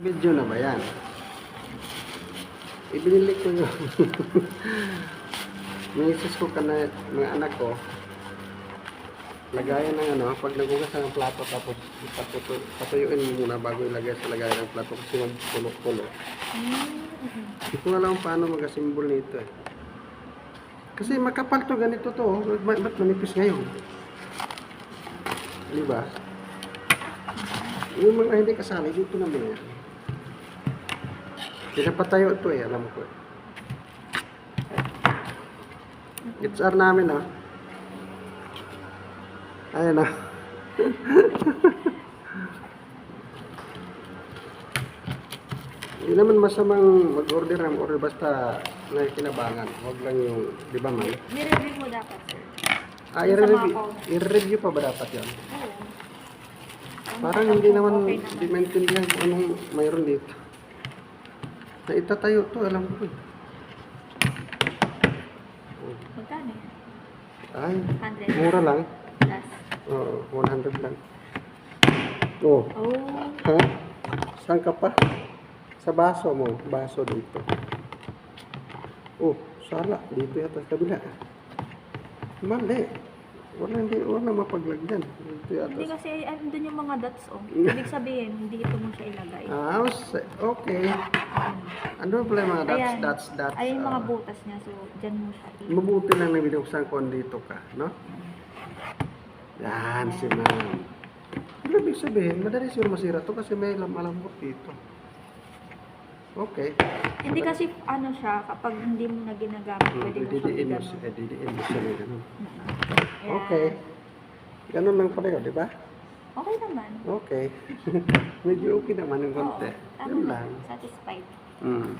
Video na ba yan? Ibinili ko yun. Misis ko ka na mga anak ko. Lagayan ng ano, pag nagugas ng plato tapos patuyuin mo muna bago ilagay sa lagayan ng plato kasi magpulo-pulo. Hindi ko alam paano mag-assemble nito eh. Kasi makapal to, ganito to. Ba't manipis ngayon? Diba? Yung mga hindi kasali, dito naman yan. Pinapatayo ito eh, alam ko eh. XR namin ah. Ayan ah. Hindi naman masamang mag-order ng order basta may kinabangan. Huwag lang yung, di ba man? Nireview mo dapat, sir. I-review pa ba dapat yan? Parang hindi naman, hindi maintindihan kung anong mayroon dito. Na itatayo to, alam ko eh. Magkano yan? Ay, 100. mura lang. Plus. Oo, 100 lang. Oh, Oh. ha? Saan ka pa? Sa baso mo, baso dito. Oh, sala, dito yata sa kabila. Mali. Wala mapaglagyan. Dito yata. Hindi kasi, andun yung mga dots, oh. Ibig sabihin, hindi ito mo siya ilagay. Ah, okay. Ano pala yung mga Ayan. dots? Ay, yung mga butas niya, so, dyan mo siya ilagay. Mabuti lang na binuksan ko dito ka, no? Yan, si ma'am. Ano ibig sabihin? Madali siguro masira to kasi may malambot dito. Okay. Hindi kasi, ano siya, kapag hindi mo na ginagamit, pwede mo siyang Didiin mo i-ganon. siya, didiin mo siya na ganun. Ayan. Okay. Ganun lang pala yun, di ba? Okay naman. Okay. Medyo okay naman yung konti. Oo, tama Yun na. lang. Satisfied. Mm.